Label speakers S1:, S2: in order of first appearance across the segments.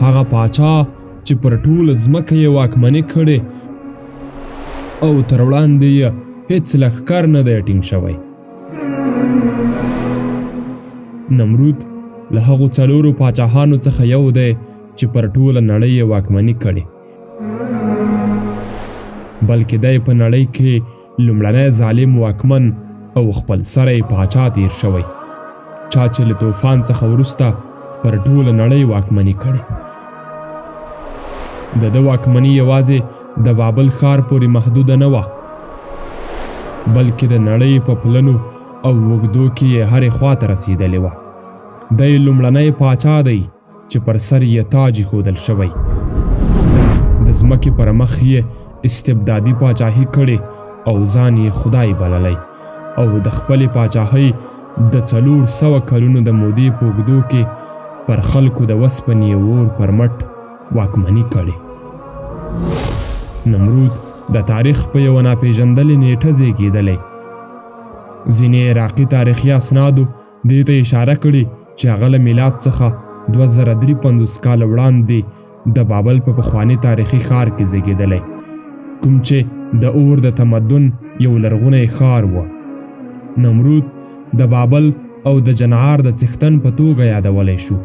S1: هغه پاچا چې پر ټوله ځمکه یې واکمني کړې او تر وړاندې یې هیڅ لښکر نه دی ټینګ شوی. نمرود له هغو څلورو پاچاهانو څخه یو دی چې پر ټوله نړۍ یې واکمني کړې، بلکې دی په نړۍ کې لومړنی ظالم واکمن او خپل سری پاچا تیر شوی، چا چې له طوفان څخه وروسته پر ټوله نړۍ واکمني کړې. د ده واکمني یوازې د بابل ښار پورې محدوده نه وه، بلکې د نړۍ په پلنو او اوږدو کې یې هرې خواته رسېدلې وه. دی لومړنی پاچا دی چې پر سر یې تاج ایښودل شوی. د ځمکې پر مخ یې استبدادي پاچاهي کړې او ځان یې خدای بللی او د خپلې پاچاهۍ د 400 کلونو د مودې په اوږدو کې پر خلکو د وسپنې اور پر مټ واکمني کړې. نمرود د تاریخ په یوه ناپېژندلې نیټه زیږېدلی. ځینې عراقي تاریخي اسنادو دې ته اشاره کړې چې هغه له میلاد څخه 2053 کاله وړاندې د بابل په پخواني تاریخي ښار کې زیږېدلی، کوم چې د اور د تمدن یو لرغونی ښار و. نمرود د بابل او د جنعار د څښتن په توګه یادولی شو.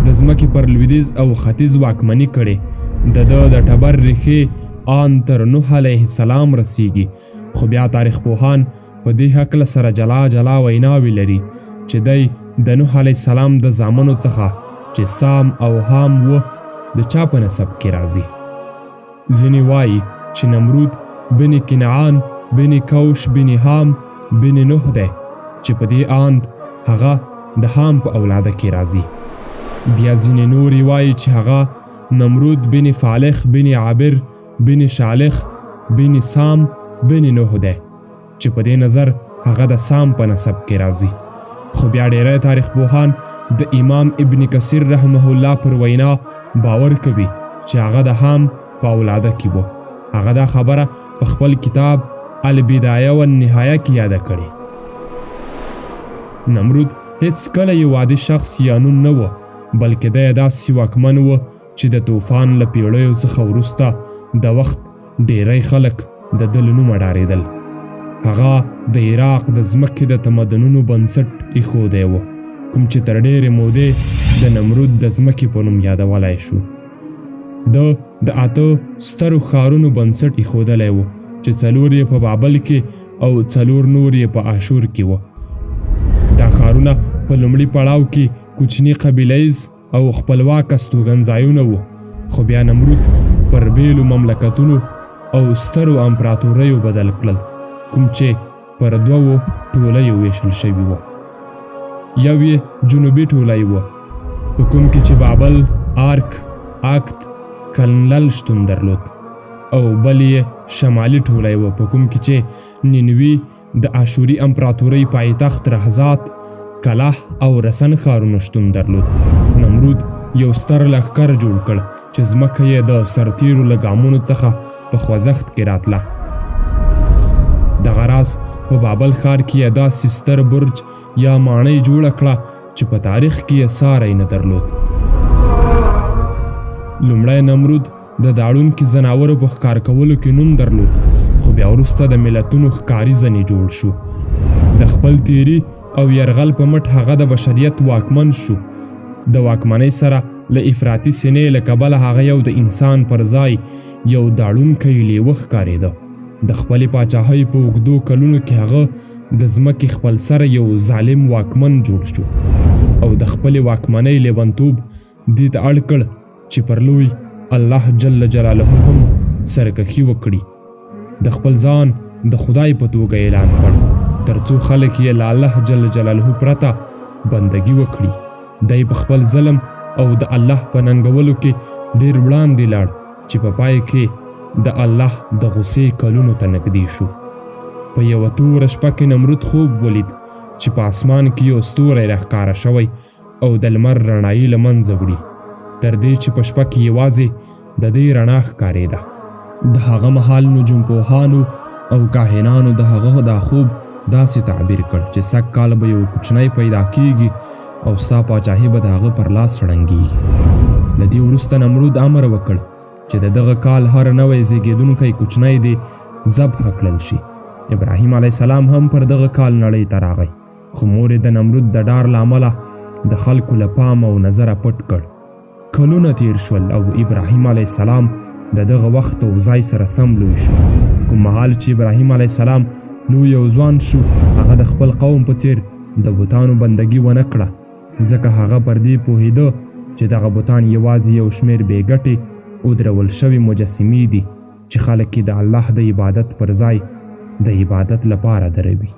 S1: د ځمکې پر لویدیځ او ختیځ واکمني کړې. د ده د ټبر ریښې آن تر نوح علیه السلام رسیږي، خو بیا تاریخ پوهان په دې هکله سره جلا جلا ویناوې لري چې دی د نوح علیه السلام د زامنو څخه چې سام او هام و د چا په نسب کې راځي. ځینې وایي چې نمرود بن کنعان بن کوش بن هام بن نوح دی چې په دې آند هغه د هام په اولاده کې راځي. بیا ځینې نورې وایي چې هغه نمرود بن فالخ بن عابر بن شالخ بن سام بن نوح دی چې په دې نظر هغه د سام په نسب کې راځي. خو بیا ډیری تاریخ پوهان د امام ابن کثیر رحمه الله پر وینا باور کوي چې هغه د هام په اولاده کې و. هغه دا خبره په خپل کتاب البدایه والنهایه کې یاده کړې. نمرود هیڅ کله یو عادي شخص یا نوم نه و، بلکې دی داسې واکمن و چې د طوفان له پیړیو څخه وروسته د وخت ډیری خلک د ده له نومه ډارېدل. هغه د عراق د ځمکې د تمدنونو بنسټ ایښودی و، کوم چې تر ډیرې مودې د نمرود د ځمکې په نوم یادولی شو. ده د 8 سترو ښارونو بنسټ ایښودلی و چې 4 یې په بابل کې او 4 نور یې په آشور کې و. دا ښارونه په لومړي پړاو کې کوچني قبیلیز او خپلواک استوګنځایونه وو، خو بیا نمرود پر بیلو مملکتونو او سترو امپراتوریو بدل کړل، کوم چې پر 2 ټولیو ویشل شوي وو. یو یې جنوبي ټولی و په کوم کې چې بابل، آرک، آکت، کلنلل شتون درلود، او بل یې شمالي ټولی و په کوم کې چې نینوي د آشوري امپراتورۍ پایتخت رهزات، کلح او رسن ښارونو شتون درلود. نمرود یو ستر لښکر جوړ کړ چې ځمکه یې د سرتیرو له ګامونو څخه په خوځښت کې راتله. دغه راز په بابل ښار کې یې داسې ستر برج یا ماڼۍ جوړه کړه چې په تاریخ کې یې ساری نه درلود. لومړی نمرود د داړونکي ځناورو په ښکار کولو کې نوم درلود، خو بیا وروسته د ملتونو ښکاري ځنې جوړ شو. د خپل تیري او یرغل په مټ هغه د بشریت واکمن شو. د واکمنۍ سره له افراطي سینې له کبله هغه یو د انسان پر ځای یو داړونکی لیوه ښکارېده. د خپلې پاچاهۍ په اوږدو کلونو کې هغه د ځمکې خپل سره یو ظالم واکمن جوړ شو او د خپلې واکمنۍ لیونتوب دې ته اړ کړ چې پر لوی الله جل جلاله هم سرکښي وکړي. د خپل ځان د خدای په توګه اعلان کړ تر څو خلک یې له الله جل جلاله پرته بندګي وکړي. دی په خپل ظلم او د الله په ننګولو کې ډېر وړاندې لاړ چې په پای کې د الله د غصې کلونو ته نږدې شو. په یوه توره شپه کې نمرود خوب ولید چې په اسمان کې یو ستوری راښکاره شوی او د لمر رڼایي له منځه وړي، تر دې چې په شپه کې یوازې د دې رڼا ښکارېده. د هغه مهال نجوم پوهانو او کاهنانو د هغه دا خوب داسې تعبیر کړ چې 100 کاله به یو کوچنی پیدا کیږي او ستا پاچاهي به د هغه پر لاس ړنګېږي. له دې وروسته نمرود امر وکړ چې د دغه کال هر نوی زیږېدونکی کوچنی دی ذبح کړل شي. ابراهیم علیه السلام هم پر دغه کال نړۍ ته راغی، خو مور یې د نمرود د ډار له امله د خلکو له پامه او نظره پټ کړ. کلونه تیر شول او ابراهیم علیه السلام د دغه وخت او ځای سره سم لوی شو. کوم مهال چې ابراهیم علیه السلام لوی او ځوان شو، هغه د خپل قوم په څیر د بتانو بندګي ونه کړه، ځکه هغه پر دې پوهېده چې دغه بتان یوازې یو شمېر بې ګټې او درول شوي مجسمې دي چې خلک یې د الله د عبادت پر ځای د عبادت لپاره دروي.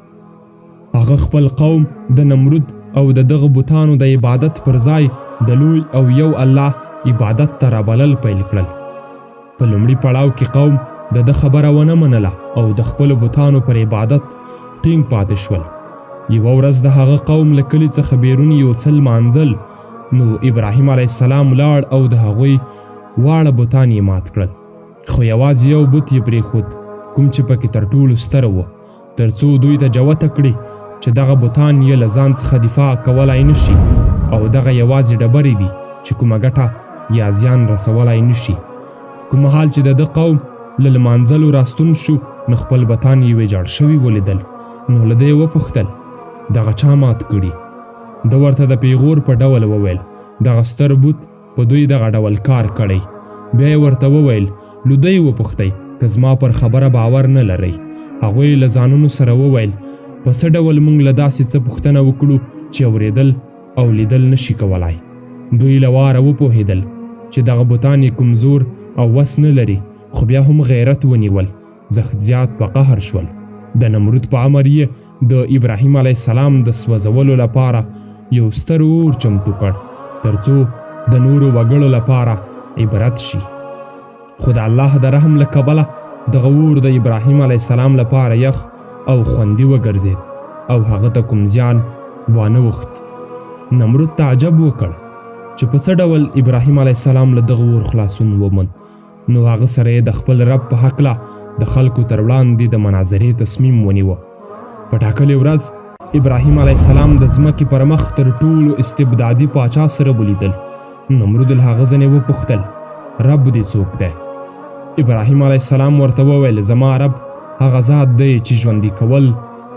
S1: هغه خپل قوم د نمرود او د دغه بتانو د عبادت پر ځای د لوی او یو الله عبادت ته رابلل پیل کړل. په لومړي پړاو کې قوم د ده خبره ونه منله او د خپلو بتانو پر عبادت ټینګ پاتې شول. یوه ورځ د هغه قوم له کلي څخه بیرون یو څه لمانځل، نو ابراهیم علیه السلام لاړ او د هغوی واړه بتان یې مات کړل، خو یوازې یو بت یې پرېښود کوم چې پکې تر ټولو ستر و، تر څو دوی ته جوته کړي چې دغه بتان یې له ځان څخه دفاع کولی نشي او دغه یوازې ډبرې دي چې کومه ګټه یا زیان رسولی نشي. کوم مهال چې د ده قوم له لمانځلو راستون شو، نو خپل بتان یې ویجاړ شوي ولیدل. نو له ده یې وپوښتل دغه چا مات کړي؟ ده ورته د پیغور په ډول وویل دغه ستر بت په دوی دغه ډول کار کړی. بیا یې ورته وویل لو ده یې وپوښتئ که زما پر خبره باور نه لرئ. هغوی له ځانونو سره وویل په څه ډول موږ له داسې څه پوښتنه وکړو چې اورېدل او لیدل نشي کولای. دوی له واره وپوهېدل چې دغه بتان یې کمزور او وس نه لري، خو بیا هم غیرت ونیول، زیات په قهر شول. د نمرود په امر یې د ابراهیم علیه السلام د سوځولو لپاره یو ستر اور چمتو کړ تر څو د نورو وګړو لپاره عبرت شي. خو د الله د رحم له کبله دغه اور د ابراهیم علیه السلام لپاره یخ او خوندي وګرځېد او هغه ته کوم زیان وانه وخت. نمرود تعجب وکړ چې په څه ډول ابراهیم علیه السلام له دغه اور خلاصون وموند. نو هغه سره یې د خپل رب په هکله د خلکو تر وړاندې د مناظرې تصمیم ونیوه. په ټاکلې ورځ ابراهیم علیه السلام د ځمکې پر مخ تر ټولو استبدادي پاچا سره ولیدل. نمرود له هغه ځنې وپوښتل رب دې څوک دی؟ ابراهیم علیه السلام ورته وویل زما رب هغه ذات دی چې ژوندي کول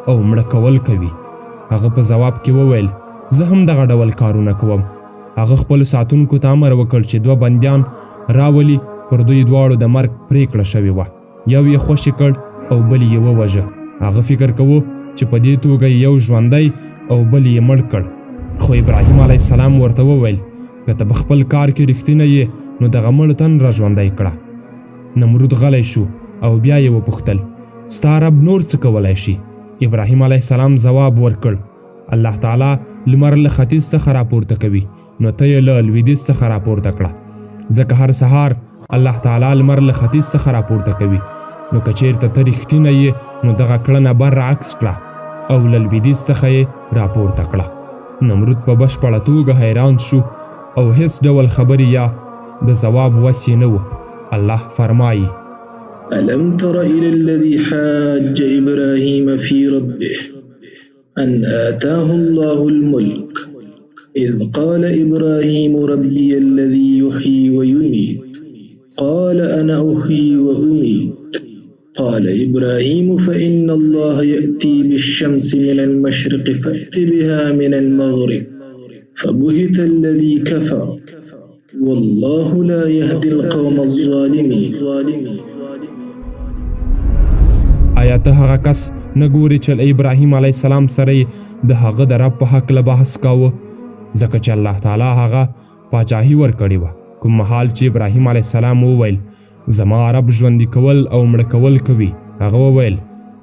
S1: او مړه کول کوي. هغه په ځواب کې وویل زه هم دغه ډول کارونه کوم. هغه خپلو ساتونکو ته امر وکړ چې 2 بندیان راولي. پر دوی دواړو د مرګ پریکړه شوې وه، یو یې خوشې کړ او بل یې ووژه. هغه فکر کوو چې په دې توګه یو ژوندی او بل یې مړ کړ. خو ابراهیم علیه السلام ورته وویل که ته په خپل کار کې رښتینی یې نو دغه مړ تن را ژوندی کړه. نمرود غلی شو او بیا یې وپوښتل ستا رب نور څه کولی شي؟ ابراهیم علیه السلام ځواب ورکړ الله تعالی لمر له ختیځ څخه راپورته کوي، نو ته یې له لویدیځ څخه راپورته کړه، ځکه هر سهار الله تعالی لمر له ختیځ څخه راپورته کوي. نو که چیرته ته رښتینی یې نو دغه کړنه برعکس کړه او له لویدیځ څخه یې راپورته کړه. نمرود په بشپړه توګه حیران شو او هیڅ ډول خبرې یا د ځواب وس یې نه و. الله فرمایي
S2: ألم تر إلى الذي حاج إبراهيم في ربه أن آتاه الله الملك إذ قال إبراهيم ربي الذي يحيي ويميت قال أنا أحيي وأميت قال إبراهيم فإن الله يأتي بالشمس من المشرق فأت بها من المغرب فبهت الذي كفر والله لا يهدي القوم الظالمين.
S1: آیا ته هغه کس نه ګورې چې له ابراهیم علیه السلام سره یې د هغه د رب په هکله بحث کاوه، ځکه چې الله تعالی هغه پاچاهي ورکړې وه. کوم مهال چې ابراهیم علیه السلام وویل زما رب ژوندي کول او مړه کول کوي، هغه وویل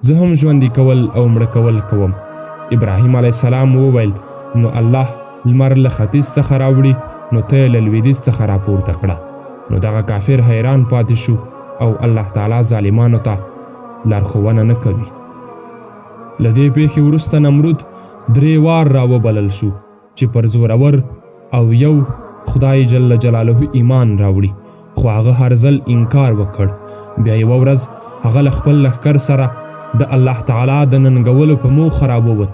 S1: زه هم ژوندي کول او مړه کول کوم. ابراهیم علیه السلام وویل نو الله لمر له ختیځ څخه راوړي نو ته یې له لویدیځ څخه راپورته کړه. نو دغه کافر حیران پاتې شو او الله تعالی ظالمانو ته لارښوونه نه کوي. له دې پیښې وروسته نمرود 3 وار راوبلل شو چې پر زورور او یو خدای جل جلاله ایمان راوړي، خو هغه هر ځل انکار وکړ. بیا یوه ورځ هغه له خپل لښکر سره د الله تعالی د ننګولو په موخه راووت،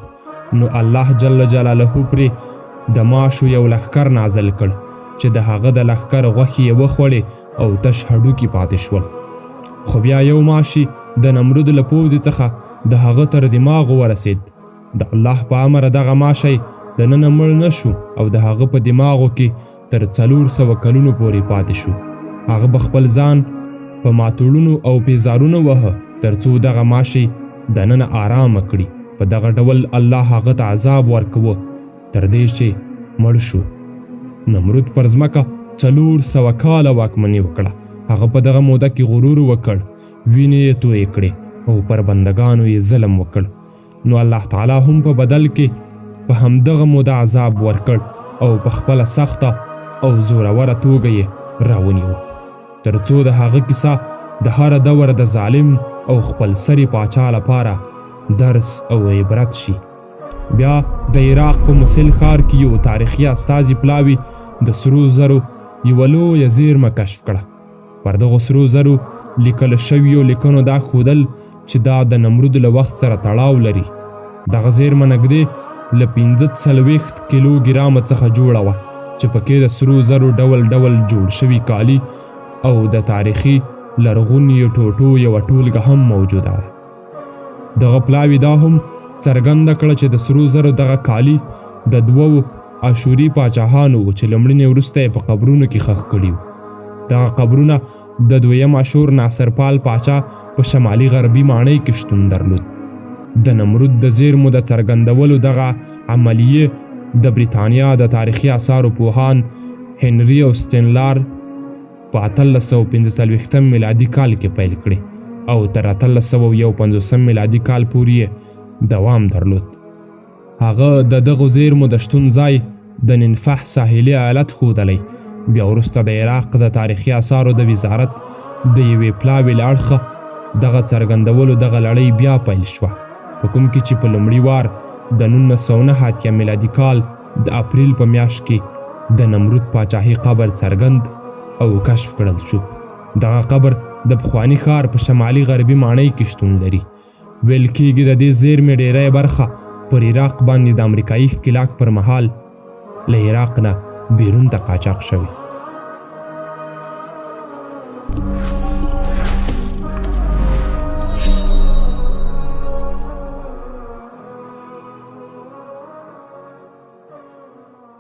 S1: نو الله جل جلاله پرې د ماشو یو لښکر نازل کړ چې د هغه د لښکر غوښې یې وخوړې او تش هډوکي پاتې شول. خو بیا یو ماشي د نمرود له پوځې څخه د هغه تر دماغو ورسید. د الله په امر دغه ماشی دننه مړ نه شو او د هغه په دماغو کې تر 400 کلونو پورې پاتې شو. هغه به خپل ځان په ماتوړونو او پیزارونو وهه تر څو دغه ماشی دننه آرامه کړي. په دغه ډول الله هغه ته عذاب ورکوه تر دې چې مړ شو. نمرود پر ځمکه 400 کاله واکمني وکړه. هغه په دغه موده کې غرور وکړ، وینې یې تویې کړې او پر بندگانو یې ظلم وکړ. نو الله تعالی هم په بدل کې په همدغه موده عذاب ورکړ او په خپله سخته او زوروره توګه یې راونیوه، تر څو د هغه کیسه د هر دور د ظالم او خپل سری پاچا لپاره درس او عبرت شي. بیا د عراق په موسل ښار کې یو تاریخي استازي پلاوي د سرو زرو یوه لویه زیرمه کشف کړه. پر دغو سرو زرو لیکل شویو لیکنو دا ښودل چې دا د نمرود له وخت سره تړاو لري. دغه زیرمه نږدې له 45 کیلو ګرامه څخه جوړه وه چې پکې د سرو زرو ډول ډول جوړ شوي کالي او د تاریخي لرغونیو ټوټو یوه ټولګه هم موجوده وه. دغه پلاوي دا هم څرګنده کړه چې د سرو زرو دغه کالي د 2 اشوري پاچاهانو و چې لومړني وروسته یې په قبرونو کې ښخ کړي وو. دغه قبرونه د 2م اشور ناصرپال پاچا په شمالي غربي ماڼۍ کې شتون درلود. د نمرود د زیرمو د څرګندولو دغه عملیې د بریتانیا د تاریخي آثارو پوهان هنري او سټینلار په 1845 میلادي کال کې پیل کړي او تر 1851 میلادي کال پورې دوام درلود. هغه د دغو زیرمو د شتون ځای د ننفح ساحلي ایالت ښودلی. بیا وروسته د عراق د تاریخي آثارو د وزارت د یوې پلاوي له اړخه دغه څرګندولو دغه لړۍ بیا پیل شوه، په کوم کې چې په لومړي وار د 1909 میلادي کال د اپریل په میاشت کې د نمرود پاچاهي قبر څرګند او کشف کړل شو. دغه قبر د پخواني ښار په شمالي غربي ماڼۍ کې شتون لري. ویل کېږي د دې زیرمې ډیری برخه پر عراق باندې د امریکایي ښکېلاک پر مهال له عراق نه بیرون ته قاچاق شوې.